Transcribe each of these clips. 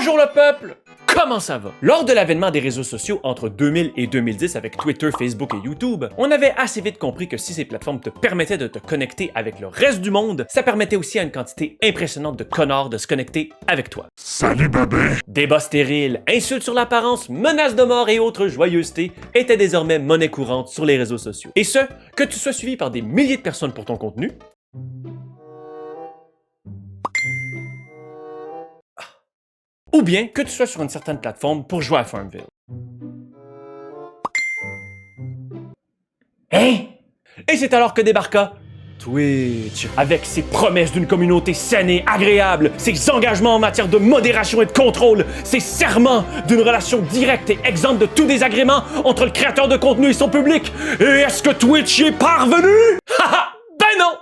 Bonjour le peuple! Comment ça va? Lors de l'avènement des réseaux sociaux entre 2000 et 2010 avec Twitter, Facebook et YouTube, on avait assez vite compris que si ces plateformes te permettaient de te connecter avec le reste du monde, ça permettait aussi à une quantité impressionnante de connards de se connecter avec toi. Salut bébé! Débats stériles, insultes sur l'apparence, menaces de mort et autres joyeusetés étaient désormais monnaie courante sur les réseaux sociaux. Et ce, que tu sois suivi par des milliers de personnes pour ton contenu, ou bien que tu sois sur une certaine plateforme pour jouer à Farmville. Hein? Et c'est alors que débarqua Twitch, avec ses promesses d'une communauté saine et agréable, ses engagements en matière de modération et de contrôle, ses serments d'une relation directe et exempte de tout désagrément entre le créateur de contenu et son public. Et est-ce que Twitch y est parvenu? Haha! Ben non!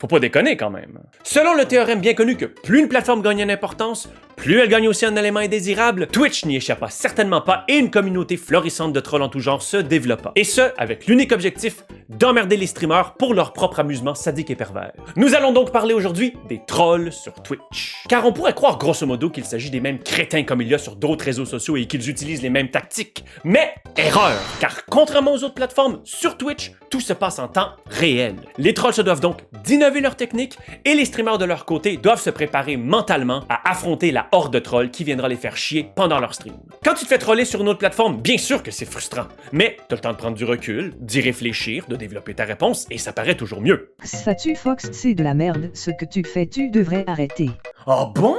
Faut pas déconner quand même. Selon le théorème bien connu que plus une plateforme gagne en importance, plus elle gagne aussi un élément indésirable, Twitch n'y échappa certainement pas et une communauté florissante de trolls en tout genre se développa. Et ce, avec l'unique objectif d'emmerder les streamers pour leur propre amusement sadique et pervers. Nous allons donc parler aujourd'hui des trolls sur Twitch. Car on pourrait croire grosso modo qu'il s'agit des mêmes crétins comme il y a sur d'autres réseaux sociaux et qu'ils utilisent les mêmes tactiques. Mais erreur! Car contrairement aux autres plateformes, sur Twitch, tout se passe en temps réel. Les trolls se doivent donc d'innover leur technique et les streamers de leur côté doivent se préparer mentalement à affronter la horde de trolls qui viendra les faire chier pendant leur stream. Quand tu te fais troller sur une autre plateforme, bien sûr que c'est frustrant, mais t'as le temps de prendre du recul, d'y réfléchir, de développer ta réponse et ça paraît toujours mieux. Ça tue Fox, c'est de la merde, ce que tu fais tu devrais arrêter. Ah bon?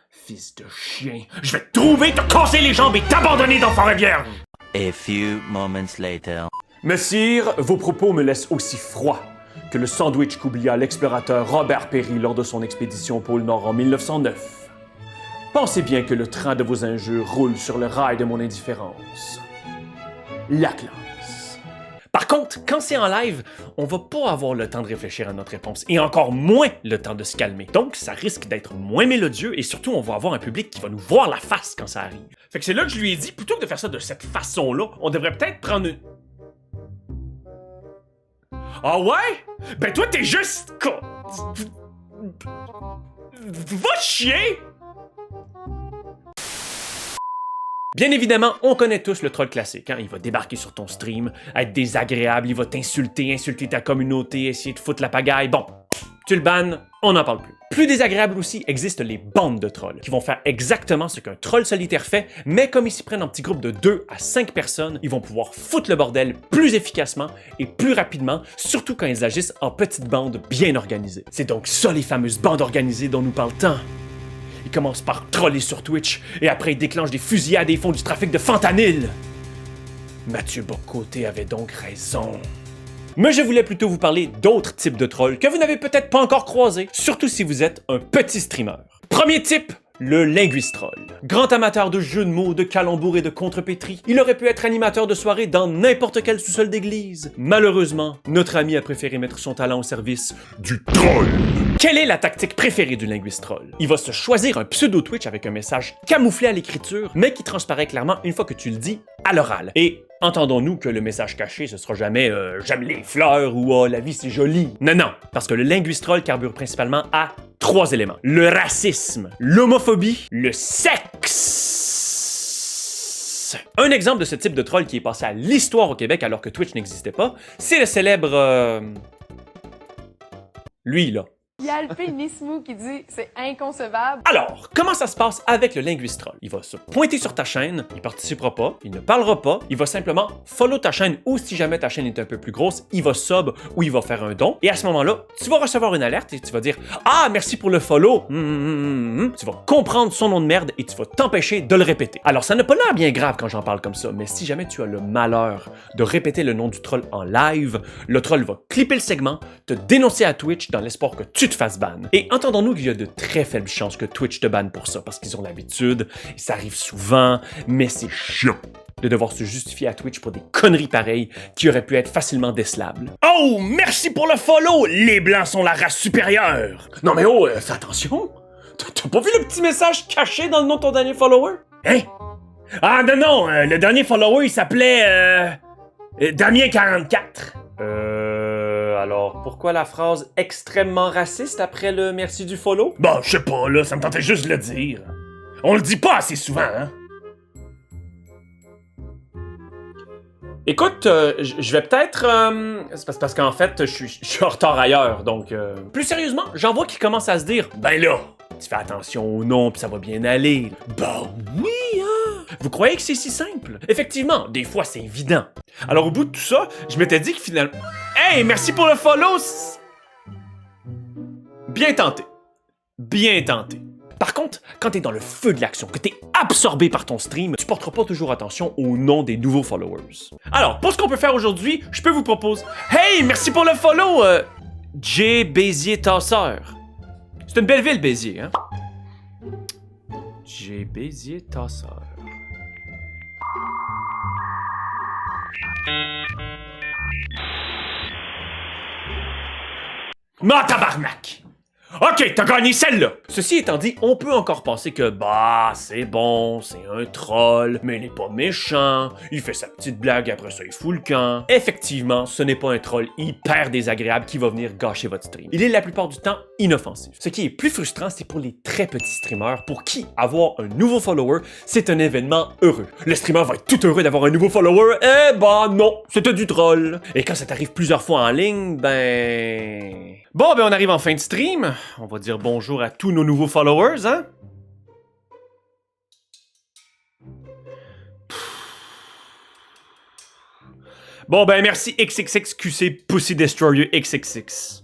Fils de chien, je vais te trouver, te casser les jambes et t'abandonner dans Forêt Vierge! A few moments later. Messire, vos propos me laissent aussi froid que le sandwich qu'oublia l'explorateur Robert Perry lors de son expédition au pôle Nord en 1909. Pensez bien que le train de vos injures roule sur le rail de mon indifférence. La classe. Par contre, quand c'est en live, on va pas avoir le temps de réfléchir à notre réponse et encore moins le temps de se calmer. Donc, ça risque d'être moins mélodieux et surtout, on va avoir un public qui va nous voir la face quand ça arrive. Fait que c'est là que je lui ai dit, plutôt que de faire ça de cette façon-là, on devrait peut-être prendre une... Ah ouais? Ben toi, t'es juste... Va chier! Bien évidemment, on connaît tous le troll classique. Il va débarquer sur ton stream, être désagréable, il va t'insulter, insulter ta communauté, essayer de foutre la pagaille. Bon, tu le bannes, on n'en parle plus. Plus désagréable aussi, existent les bandes de trolls, qui vont faire exactement ce qu'un troll solitaire fait, mais comme ils s'y prennent en petits groupes de 2 à 5 personnes, ils vont pouvoir foutre le bordel plus efficacement et plus rapidement, surtout quand ils agissent en petites bandes bien organisées. C'est donc ça les fameuses bandes organisées dont nous parle tant. Ils commencent par troller sur Twitch, et après ils déclenchent des fusillades et ils font du trafic de fentanyl. Mathieu Bocoté avait donc raison. Mais je voulais plutôt vous parler d'autres types de trolls que vous n'avez peut-être pas encore croisés, surtout si vous êtes un petit streamer. Premier type, le linguistroll. Grand amateur de jeux de mots, de calembours et de contrepétries, il aurait pu être animateur de soirée dans n'importe quel sous-sol d'église. Malheureusement, notre ami a préféré mettre son talent au service Du troll! Quelle est la tactique préférée du linguistroll? Il va se choisir un pseudo Twitch avec un message camouflé à l'écriture, mais qui transparaît clairement une fois que tu le dis à l'oral. Et entendons-nous que le message caché, ce sera jamais j'aime les fleurs ou la vie c'est joli. Non, non, parce que le linguistroll carbure principalement à 3 éléments. Le racisme, l'homophobie, le sexe. Un exemple de ce type de troll qui est passé à l'histoire au Québec alors que Twitch n'existait pas, c'est le célèbre... lui, là. Il y a Alpé Nismou qui dit « c'est inconcevable ». Alors, comment ça se passe avec le linguistroll? Il va se pointer sur ta chaîne, il participera pas, il ne parlera pas, il va simplement follow ta chaîne ou si jamais ta chaîne est un peu plus grosse, il va sub ou il va faire un don. Et à ce moment-là, tu vas recevoir une alerte et tu vas dire « Ah, merci pour le follow ». Tu vas comprendre son nom de merde et tu vas t'empêcher de le répéter. Alors, ça n'a pas l'air bien grave quand j'en parle comme ça, mais si jamais tu as le malheur de répéter le nom du troll en live, le troll va clipper le segment, te dénoncer à Twitch dans l'espoir que tu te fasses ban. Et entendons-nous qu'il y a de très faibles chances que Twitch te banne pour ça, parce qu'ils ont l'habitude, et ça arrive souvent, mais c'est chiant de devoir se justifier à Twitch pour des conneries pareilles qui auraient pu être facilement décelables. Oh, merci pour le follow! Les Blancs sont la race supérieure! Non mais oh, fais attention! T'as pas vu le petit message caché dans le nom de ton dernier follower? Hein? Ah non, non, le dernier follower, il s'appelait... Damien44. Alors, pourquoi la phrase extrêmement raciste après le merci du follow? Bon, je sais pas, là, ça me tentait juste de le dire. On le dit pas assez souvent, hein? Écoute, je vais peut-être... c'est parce qu'en fait, je suis en retard ailleurs, donc... Plus sérieusement, j'en vois qui commencent à se dire, ben là, tu fais attention au nom pis ça va bien aller. Ben oui, hein? Vous croyez que c'est si simple? Effectivement, des fois c'est évident. Alors au bout de tout ça, je m'étais dit que finalement... Hey, merci pour le follow! Bien tenté. Bien tenté. Par contre, quand t'es dans le feu de l'action, que t'es absorbé par ton stream, tu porteras pas toujours attention au nom des nouveaux followers. Alors, pour ce qu'on peut faire aujourd'hui, je peux vous proposer... Hey, merci pour le follow, J. Béziers-Tasseur. C'est une belle ville, Béziers, hein? J. Béziers-Tasseur. Ma tabarnak! Ok, t'as gagné celle-là! Ceci étant dit, on peut encore penser que, bah, c'est bon, c'est un troll, mais il est pas méchant, il fait sa petite blague, après ça il fout le camp. Effectivement, ce n'est pas un troll hyper désagréable qui va venir gâcher votre stream. Il est la plupart du temps inoffensif. Ce qui est plus frustrant, c'est pour les très petits streamers pour qui avoir un nouveau follower, c'est un événement heureux. Le streamer va être tout heureux d'avoir un nouveau follower, eh bah non, c'était du troll. Et quand ça t'arrive plusieurs fois en ligne, ben... Bon, ben on arrive en fin de stream. On va dire bonjour à tous nos nouveaux followers, hein? Bon, ben merci XXXQC Pussy Destroyer XXX.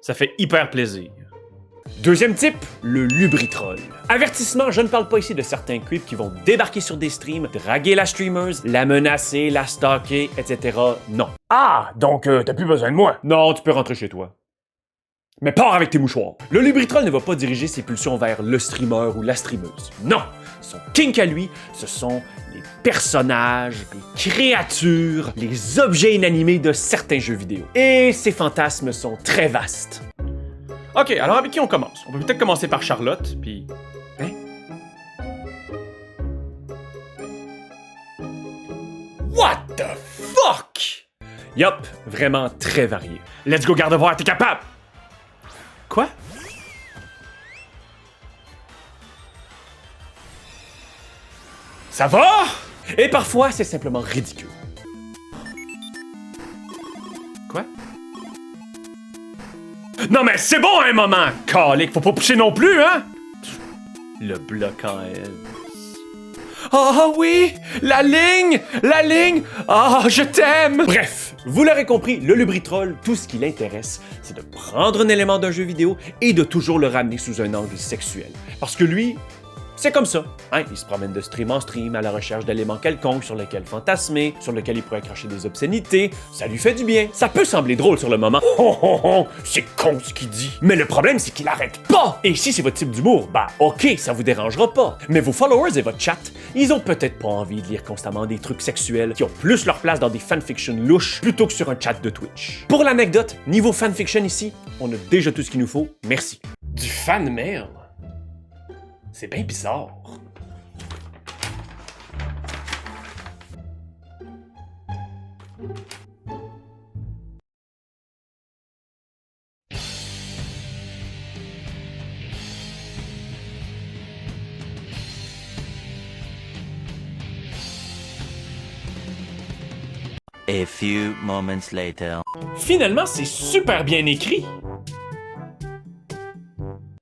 Ça fait hyper plaisir. Deuxième type, le lubritroll. Avertissement, je ne parle pas ici de certains creeps qui vont débarquer sur des streams, draguer la streameuse, la menacer, la stalker, etc. Non. Ah, donc t'as plus besoin de moi. Non, tu peux rentrer chez toi. Mais pars avec tes mouchoirs. Le lubritroll ne va pas diriger ses pulsions vers le streamer ou la streameuse. Non! Son kink à lui, ce sont les personnages, les créatures, les objets inanimés de certains jeux vidéo. Et ces fantasmes sont très vastes. Ok, alors avec qui on commence? On peut peut-être commencer par Charlotte, puis... Hein? What the fuck? Yup, vraiment très varié. Let's go Gardevoir, t'es capable! Quoi? Ça va? Et parfois, c'est simplement ridicule. Quoi? Non mais c'est bon à un moment, calique, faut pas pousser non plus, hein? Le bloc en L. Ah oui! La ligne! La ligne! Ah, je t'aime! Bref, vous l'aurez compris, le lubritroll, tout ce qui l'intéresse, c'est de prendre un élément d'un jeu vidéo et de toujours le ramener sous un angle sexuel. Parce que lui, c'est comme ça. Hein? Il se promène de stream en stream à la recherche d'éléments quelconques sur lesquels fantasmer, sur lesquels il pourrait cracher des obscénités. Ça lui fait du bien. Ça peut sembler drôle sur le moment. Oh, oh, oh, c'est con ce qu'il dit. Mais le problème, c'est qu'il arrête pas. Et si c'est votre type d'humour, bah ok, ça vous dérangera pas. Mais vos followers et votre chat, ils ont peut-être pas envie de lire constamment des trucs sexuels qui ont plus leur place dans des fanfictions louches plutôt que sur un chat de Twitch. Pour l'anecdote, niveau fanfiction ici, on a déjà tout ce qu'il nous faut. Merci. Du fan mail? C'est bien bizarre. A few moments later. Finalement, c'est super bien écrit.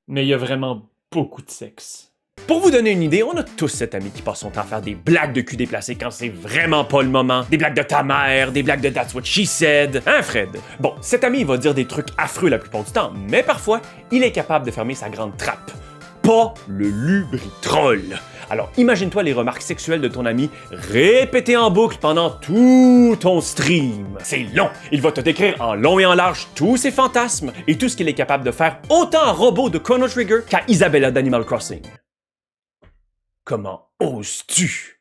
Mais il y a vraiment beaucoup de sexe. Pour vous donner une idée, on a tous cet ami qui passe son temps à faire des blagues de cul déplacées quand c'est vraiment pas le moment. Des blagues de ta mère, des blagues de That's What She Said. Hein, Fred? Bon, cet ami, il va dire des trucs affreux la plupart du temps, mais parfois, il est capable de fermer sa grande trappe. Pas le lubritroll. Alors, imagine-toi les remarques sexuelles de ton ami répétées en boucle pendant tout ton stream. C'est long. Il va te décrire en long et en large tous ses fantasmes et tout ce qu'il est capable de faire autant à Robot de Chrono Trigger qu'à Isabella d'Animal Crossing. Comment oses-tu?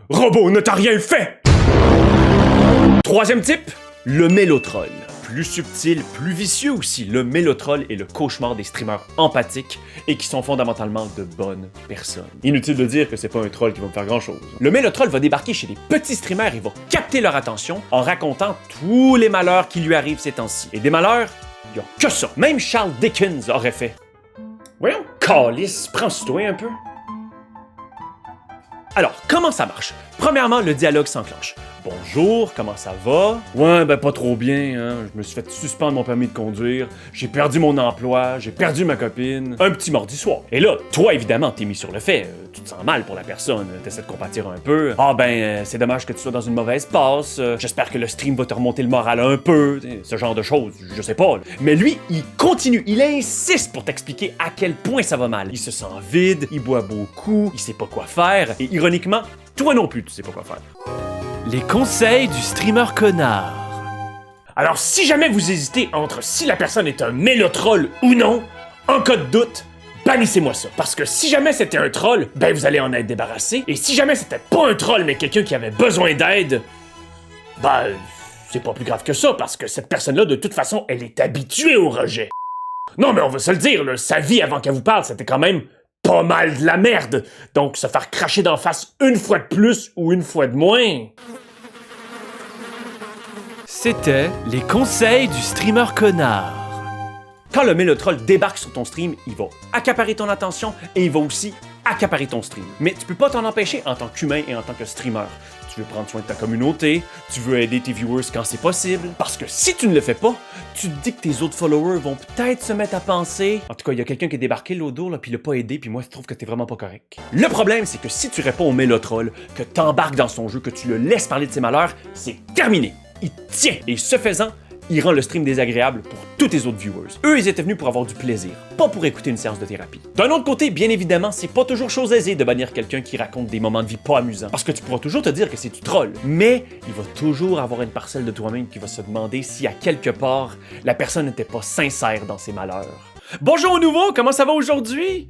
Robot ne t'a rien fait! Troisième type, le mélotroll. plus subtil, plus vicieux aussi. Le mélotroll est le cauchemar des streamers empathiques et qui sont fondamentalement de bonnes personnes. Inutile de dire que c'est pas un troll qui va me faire grand chose. Le mélotroll va débarquer chez les petits streamers et va capter leur attention en racontant tous les malheurs qui lui arrivent ces temps-ci. Et des malheurs, il y a que ça. Même Charles Dickens aurait fait. Voyons, calice, prends-toi un peu. Alors, comment ça marche? Premièrement, le dialogue s'enclenche. Bonjour, comment ça va? Ouais, ben pas trop bien, hein. Je me suis fait suspendre mon permis de conduire, j'ai perdu mon emploi, j'ai perdu ma copine. Un petit mardi soir. Et là, toi, évidemment, t'es mis sur le fait. Tu te sens mal pour la personne, t'essaies de compatir un peu. Ah ben, c'est dommage que tu sois dans une mauvaise passe. J'espère que le stream va te remonter le moral un peu. Ce genre de choses, je sais pas. Mais lui, il continue, il insiste pour t'expliquer à quel point ça va mal. Il se sent vide, il boit beaucoup, il sait pas quoi faire. Et ironiquement, toi non plus, tu sais pas quoi faire. Les conseils du streamer connard. Alors, si jamais vous hésitez entre si la personne est un mélotroll ou non, en cas de doute, bannissez-moi ça. Parce que si jamais c'était un troll, ben vous allez en être débarrassé. Et si jamais c'était pas un troll, mais quelqu'un qui avait besoin d'aide, ben, c'est pas plus grave que ça, parce que cette personne-là, de toute façon, elle est habituée au rejet. Non, mais on va se le dire, là, sa vie avant qu'elle vous parle, c'était quand même pas mal de la merde. Donc, se faire cracher d'en face une fois de plus ou une fois de moins... C'était les conseils du streamer connard. Quand le mélotroll débarque sur ton stream, il va accaparer ton attention et il va aussi accaparer ton stream. Mais tu peux pas t'en empêcher en tant qu'humain et en tant que streamer. Tu veux prendre soin de ta communauté, tu veux aider tes viewers quand c'est possible, parce que si tu ne le fais pas, tu te dis que tes autres followers vont peut-être se mettre à penser... En tout cas, il y a quelqu'un qui est débarqué l'autre jour, là, puis il l'a pas aidé, puis moi, je trouve que t'es vraiment pas correct. Le problème, c'est que si tu réponds au mélotroll, que t'embarques dans son jeu, que tu le laisses parler de ses malheurs, c'est terminé. Il tient. Et ce faisant, il rend le stream désagréable pour tous tes autres viewers. Eux, ils étaient venus pour avoir du plaisir, pas pour écouter une séance de thérapie. D'un autre côté, bien évidemment, c'est pas toujours chose aisée de bannir quelqu'un qui raconte des moments de vie pas amusants. Parce que tu pourras toujours te dire que c'est du troll. Mais il va toujours avoir une parcelle de toi-même qui va se demander si à quelque part, la personne n'était pas sincère dans ses malheurs. Bonjour au nouveau, comment ça va aujourd'hui?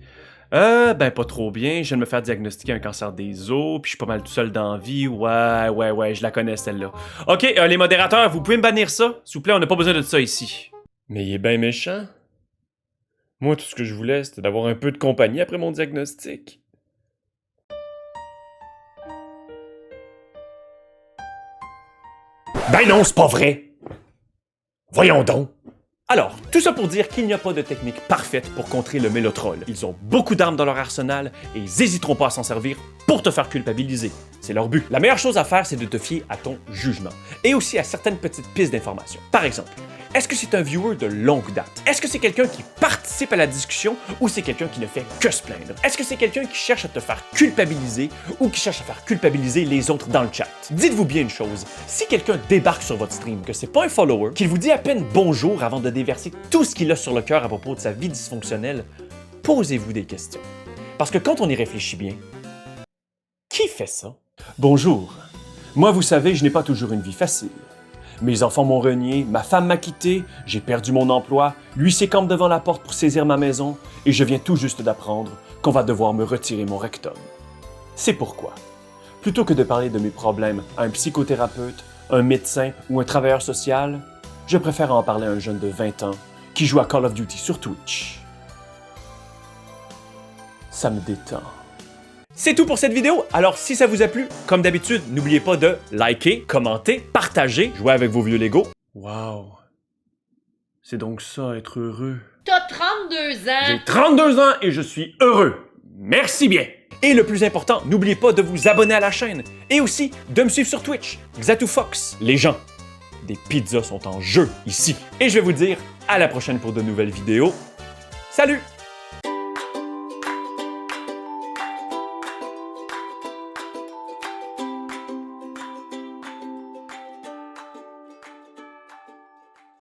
Ben pas trop bien, je viens de me faire diagnostiquer un cancer des os, puis je suis pas mal tout seul dans la vie, ouais, je la connais celle-là. Ok, les modérateurs, vous pouvez me bannir ça? S'il vous plaît, on n'a pas besoin de ça ici. Mais il est bien méchant. Moi, tout ce que je voulais, c'était d'avoir un peu de compagnie après mon diagnostic. Ben non, c'est pas vrai! Voyons donc! Alors, tout ça pour dire qu'il n'y a pas de technique parfaite pour contrer le mélotroll. Ils ont beaucoup d'armes dans leur arsenal et ils n'hésiteront pas à s'en servir pour te faire culpabiliser. C'est leur but. La meilleure chose à faire, c'est de te fier à ton jugement et aussi à certaines petites pistes d'information. Par exemple, est-ce que c'est un viewer de longue date? Est-ce que c'est quelqu'un qui participe à la discussion ou c'est quelqu'un qui ne fait que se plaindre? Est-ce que c'est quelqu'un qui cherche à te faire culpabiliser ou qui cherche à faire culpabiliser les autres dans le chat? Dites-vous bien une chose, si quelqu'un débarque sur votre stream, que c'est pas un follower, qu'il vous dit à peine bonjour avant de déverser tout ce qu'il a sur le cœur à propos de sa vie dysfonctionnelle, posez-vous des questions. Parce que quand on y réfléchit bien, qui fait ça? Bonjour. Moi, vous savez, je n'ai pas toujours une vie facile. Mes enfants m'ont renié, ma femme m'a quitté, j'ai perdu mon emploi, lui s'écampe devant la porte pour saisir ma maison, et je viens tout juste d'apprendre qu'on va devoir me retirer mon rectum. C'est pourquoi, plutôt que de parler de mes problèmes à un psychothérapeute, un médecin ou un travailleur social, je préfère en parler à un jeune de 20 ans qui joue à Call of Duty sur Twitch. Ça me détend. C'est tout pour cette vidéo, alors si ça vous a plu, comme d'habitude, n'oubliez pas de liker, commenter, partager, jouer avec vos vieux Legos. Wow, c'est donc ça être heureux. T'as 32 ans! J'ai 32 ans et je suis heureux. Merci bien. Et le plus important, n'oubliez pas de vous abonner à la chaîne et aussi de me suivre sur Twitch, XatuFox. Les gens, des pizzas sont en jeu ici. Et je vais vous dire à la prochaine pour de nouvelles vidéos. Salut!